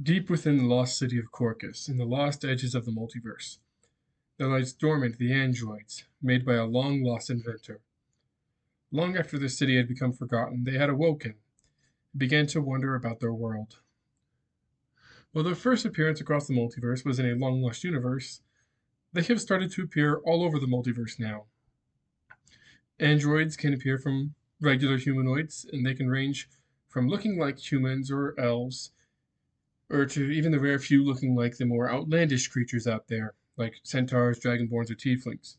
Deep within the lost city of Corcus, in the lost edges of the multiverse, there lies dormant the androids, made by a long-lost inventor. Long after the city had become forgotten, they had awoken and began to wonder about their world. While their first appearance across the multiverse was in a long-lost universe, they have started to appear all over the multiverse now. Androids can appear from regular humanoids, and they can range from looking like humans or elves, or to even the rare few looking like the more outlandish creatures out there, like centaurs, dragonborns, or tieflings.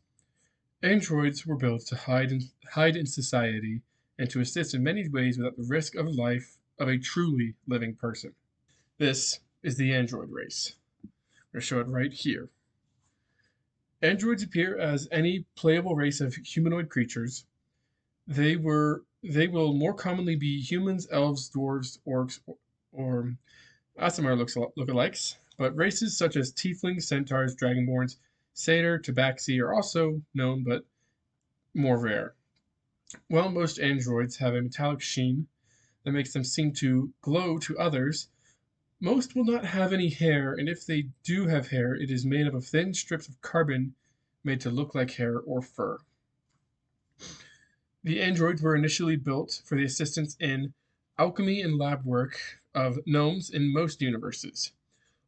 Androids were built to hide in society and to assist in many ways without the risk of life of a truly living person. This is the android race. I'm going to show it right here. Androids appear as any playable race of humanoid creatures. They will more commonly be humans, elves, dwarves, orcs, or Atsunauri lookalikes, but races such as tieflings, centaurs, dragonborns, satyr, tabaxi are also known but more rare. While most androids have a metallic sheen that makes them seem to glow to others, most will not have any hair, and if they do have hair, it is made up of thin strips of carbon made to look like hair or fur. The androids were initially built for the assistance in alchemy and lab work of gnomes in most universes.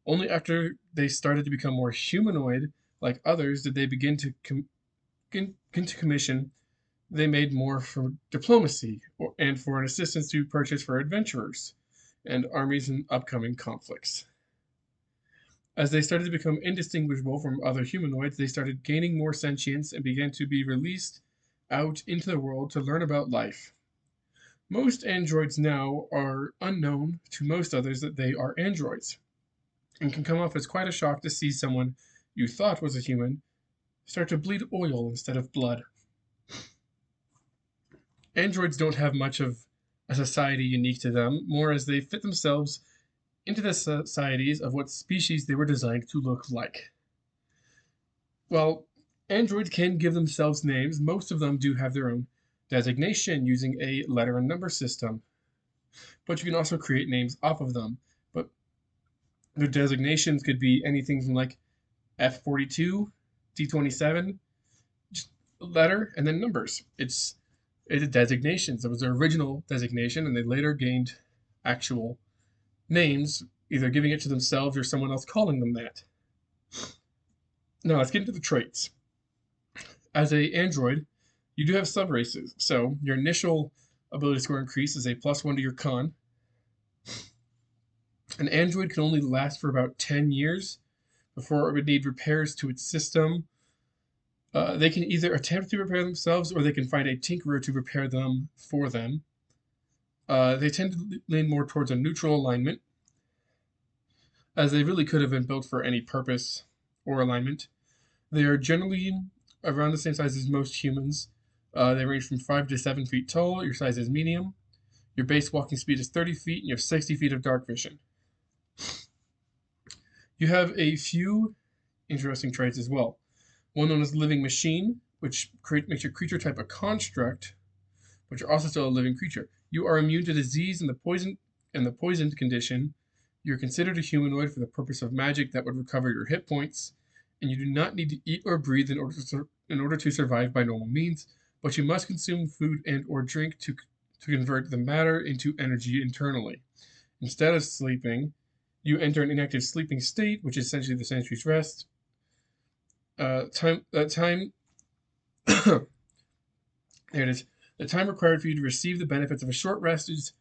Only after they started to become more humanoid, like others, did they begin to commission they made more for diplomacy and for an assistance to purchase for adventurers and armies in upcoming conflicts. As they started to become indistinguishable from other humanoids, they started gaining more sentience and began to be released out into the world to learn about life. Most androids now are unknown to most others that they are androids, and can come off as quite a shock to see someone you thought was a human start to bleed oil instead of blood. Androids don't have much of a society unique to them, more as they fit themselves into the societies of what species they were designed to look like. While androids can give themselves names, most of them do have their own designation using a letter and number system, but you can also create names off of them. But their designations could be anything from like F42, D27, just a letter and then numbers. It's designations. That was their original designation, and they later gained actual names, either giving it to themselves or someone else calling them that. Now let's get into the traits. As a android, you do have subraces, so your initial ability score increase is a +1 to your con. An android can only last for about 10 years before it would need repairs to its system. They can either attempt to repair themselves or they can find a tinkerer to repair them for them. They tend to lean more towards a neutral alignment, as they really could have been built for any purpose or alignment. They are generally around the same size as most humans. They range from 5 to 7 feet tall. Your size is medium. Your base walking speed is 30 feet, and you have 60 feet of dark vision. You have a few interesting traits as well. One known as living machine, which makes your creature type a construct, but you're also still a living creature. You are immune to disease and the poisoned condition. You're considered a humanoid for the purpose of magic that would recover your hit points, and you do not need to eat or breathe in order to survive by normal means, but you must consume food and or drink to convert the matter into energy internally. Instead of sleeping, you enter an inactive sleeping state, which is essentially the century's rest. Time there it is. The time required for you to receive the benefits of a short rest is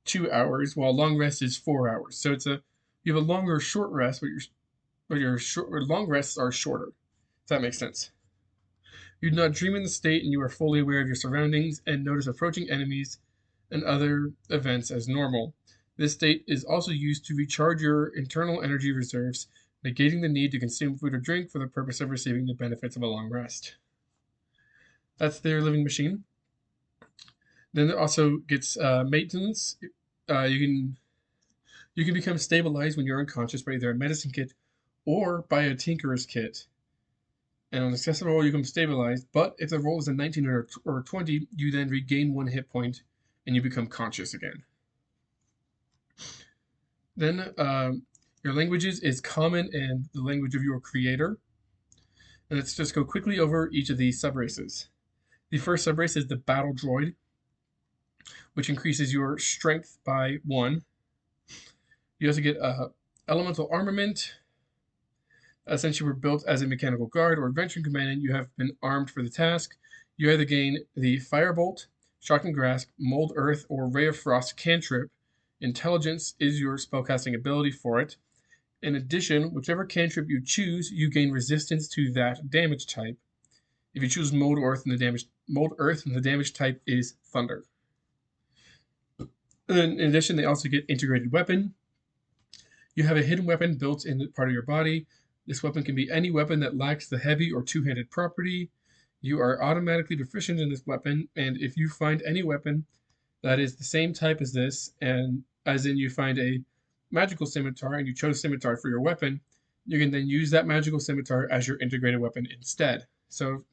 2 hours, while a long rest is 4 hours. So you have a longer short rest, but your long rests are shorter. If that makes sense. You do not dream in the state, and you are fully aware of your surroundings and notice approaching enemies and other events as normal. This state is also used to recharge your internal energy reserves, negating the need to consume food or drink for the purpose of receiving the benefits of a long rest. That's their living machine. Then it also gets maintenance. You can become stabilized when you're unconscious by either a medicine kit or by a tinkerer's kit. And on a successful roll, you become stabilized. But if the roll is a 19 or 20, you then regain 1 hit point and you become conscious again. Then Your languages is common and the language of your creator. And let's just go quickly over each of these subraces. The first subrace is the battle droid, which increases your strength by 1. You also get elemental armament. Since you were built as a mechanical guard or adventuring companion, you have been armed for the task. You either gain the Firebolt, Shocking Grasp, Mold Earth, or Ray of Frost cantrip. Intelligence is your spellcasting ability for it. In addition, whichever cantrip you choose, you gain resistance to that damage type. If you choose Mold Earth, and the damage type is Thunder. And then, in addition, they also get Integrated Weapon. You have a hidden weapon built in part of your body. This weapon can be any weapon that lacks the heavy or two-handed property. You are automatically proficient in this weapon, and if you find any weapon that is the same type as this, and as in you find a magical scimitar and you chose scimitar for your weapon, you can then use that magical scimitar as your integrated weapon instead. So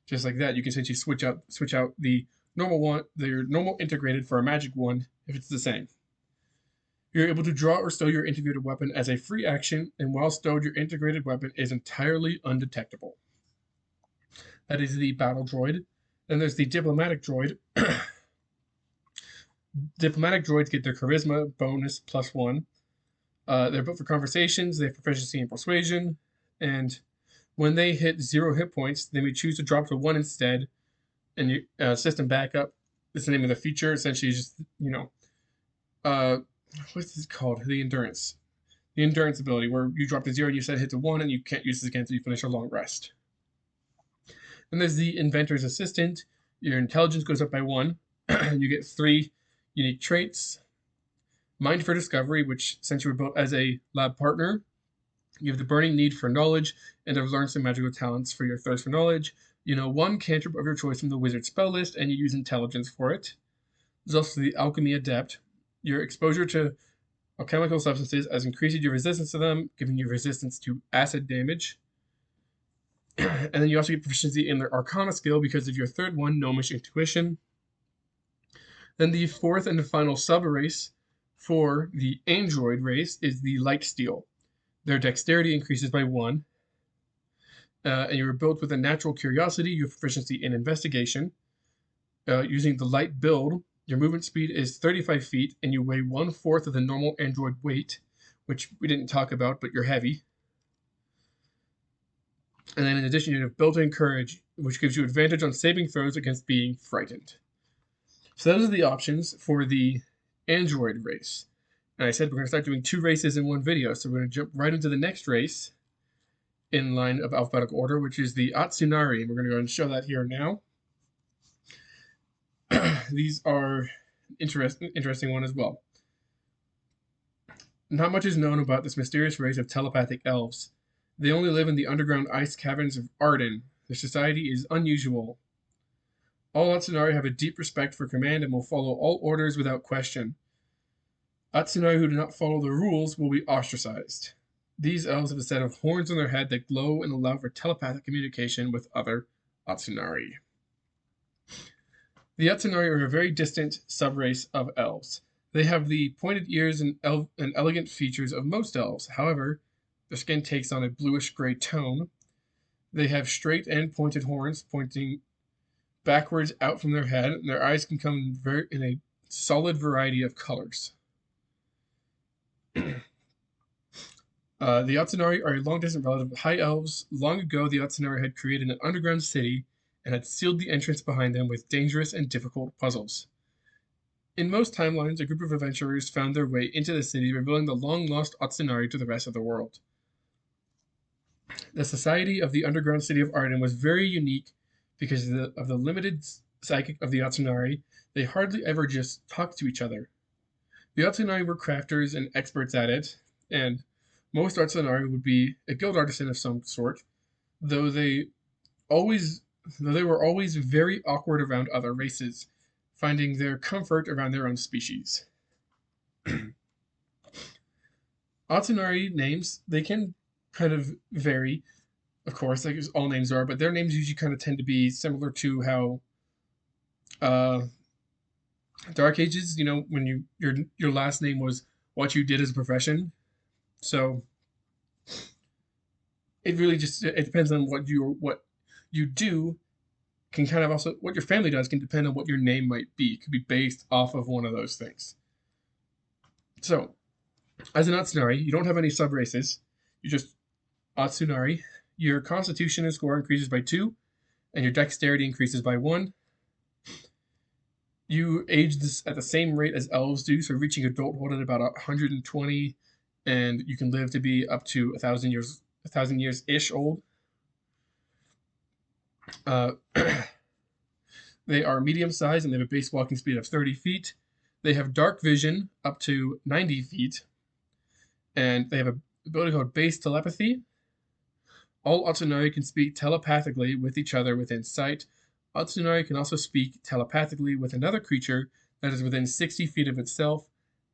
just like that, you can essentially switch out the normal one, your normal integrated for a magic one if it's the same. You're able to draw or stow your integrated weapon as a free action, and while stowed, your integrated weapon is entirely undetectable. That is the battle droid. Then there's the diplomatic droid. Diplomatic droids get their charisma bonus +1. They're built for conversations, they have proficiency in persuasion, and when they hit 0 hit points, they may choose to drop to 1 instead. And your system backup is the name of the feature. Essentially, just, what's this called? The endurance. The endurance ability, where you drop to 0 and you set hit to 1, and you can't use this again until you finish a long rest. Then there's the inventor's assistant. Your intelligence goes up by 1. You get 3 unique traits. Mind for discovery, which, since you were built as a lab partner, you have the burning need for knowledge and have learned some magical talents for your thirst for knowledge. You know 1 cantrip of your choice from the wizard spell list, and you use intelligence for it. There's also the alchemy adept. Your exposure to alchemical substances has increased your resistance to them, giving you resistance to acid damage. And then you also get proficiency in their Arcana skill because of your third one, Gnomish Intuition. Then the fourth and the final sub-race for the Android race is the Light Steel. Their dexterity increases by 1. And you were built with a natural curiosity. You have proficiency in investigation. Using the light build, your movement speed is 35 feet, and you weigh 1/4 of the normal android weight, which we didn't talk about, but you're heavy. And then in addition, you have built-in courage, which gives you advantage on saving throws against being frightened. So those are the options for the Android race. And I said we're going to start doing 2 races in one video, so we're going to jump right into the next race in line of alphabetical order, which is the Atsunauri. And we're going to go and show that here now. These are interesting one as well. Not much is known about this mysterious race of telepathic elves. They only live in the underground ice caverns of Auran. Their society is unusual. All Atsunauri have a deep respect for command and will follow all orders without question. Atsunauri who do not follow the rules will be ostracized. These elves have a set of horns on their head that glow and allow for telepathic communication with other Atsunauri. The Atsunauri are a very distant subrace of elves. They have the pointed ears and elegant features of most elves. However, their skin takes on a bluish-gray tone. They have straight and pointed horns pointing backwards out from their head, and their eyes can come in a solid variety of colors. The Atsunauri are a long-distant relative of high elves. Long ago, the Atsunauri had created an underground city and had sealed the entrance behind them with dangerous and difficult puzzles. In most timelines, a group of adventurers found their way into the city, revealing the long-lost Atsunauri to the rest of the world. The society of the underground city of Arden was very unique because of the limited psychic of the Atsunari. They hardly ever just talked to each other. The Atsunari were crafters and experts at it, and most Atsunari would be a guild artisan of some sort, though they were always very awkward around other races, finding their comfort around their own species. Atsunari names, they can kind of vary, of course, like all names are, but their names usually kind of tend to be similar to how Dark Ages, when your last name was what you did as a profession. So it really just it depends on what you do can kind of also what your family does can depend on what your name might be. It could be based off of one of those things. So as an Atsunari, you don't have any sub races. You just Atsunari. Your Constitution score increases by 2, and your Dexterity increases by 1. You age this at the same rate as elves do, so reaching adulthood at about 120, and you can live to be up to 1,000 years, 1,000 years ish old. Uh, they are medium sized and they have a base walking speed of 30 feet. They have dark vision up to 90 feet, and they have an ability called base telepathy. All Atsunari can speak telepathically with each other within sight. Atsunari can also speak telepathically with another creature that is within 60 feet of itself.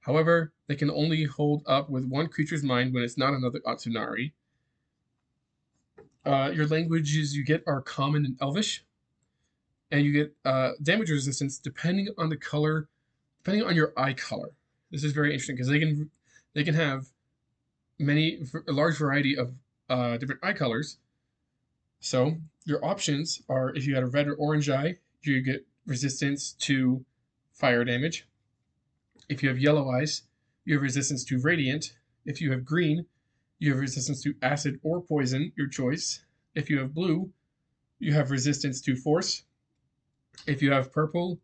However, they can only hold up with one creature's mind when it's not another Atsunari. Your languages you get are Common and Elvish, and you get damage resistance depending on the color, depending on your eye color. This is very interesting because they can have a large variety of different eye colors. So your options are if you had a red or orange eye, you get resistance to fire damage. If you have yellow eyes, you have resistance to radiant. If you have green, you have resistance to acid or poison, your choice. If you have blue, you have resistance to force. If you have purple,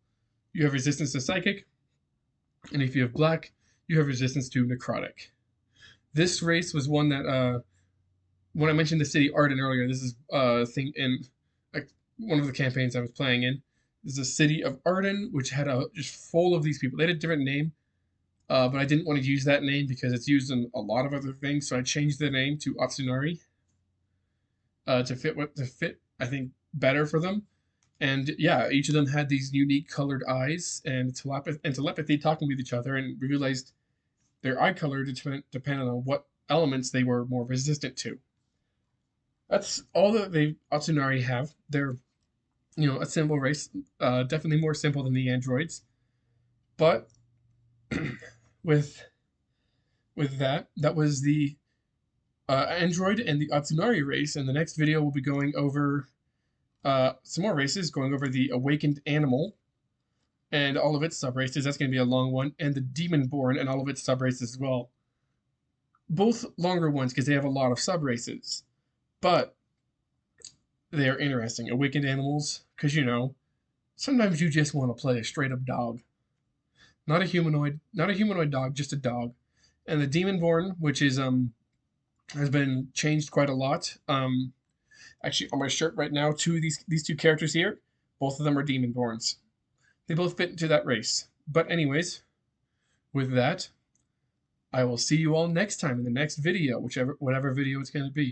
you have resistance to psychic. And if you have black, you have resistance to necrotic. This race was one that when I mentioned the city Auran earlier, this is a thing in like one of the campaigns I was playing in. This is a city of Auran, which had just full of these people. They had a different name, but I didn't want to use that name because it's used in a lot of other things. So I changed the name to Atsunari to fit I think better for them. And yeah, each of them had these unique colored eyes and telepathy talking with each other, and we realized their eye color depended on what elements they were more resistant to. That's all that the Atsunari have. They're, a simple race, definitely more simple than the androids. But with that was the android and the Atsunari race. And the next video we'll be going over some more races, going over the awakened animal and all of its sub-races. That's going to be a long one. And the demon-born and all of its sub-races as well. Both longer ones because they have a lot of sub-races. But they are interesting. Awakened animals, because sometimes you just want to play a straight-up dog. Not a humanoid dog, just a dog. And the demon-born, which is has been changed quite a lot. Actually, on my shirt right now, these two characters here, both of them are demon-borns. They both fit into that race. But anyways, with that, I will see you all next time in the next video, whatever video it's going to be.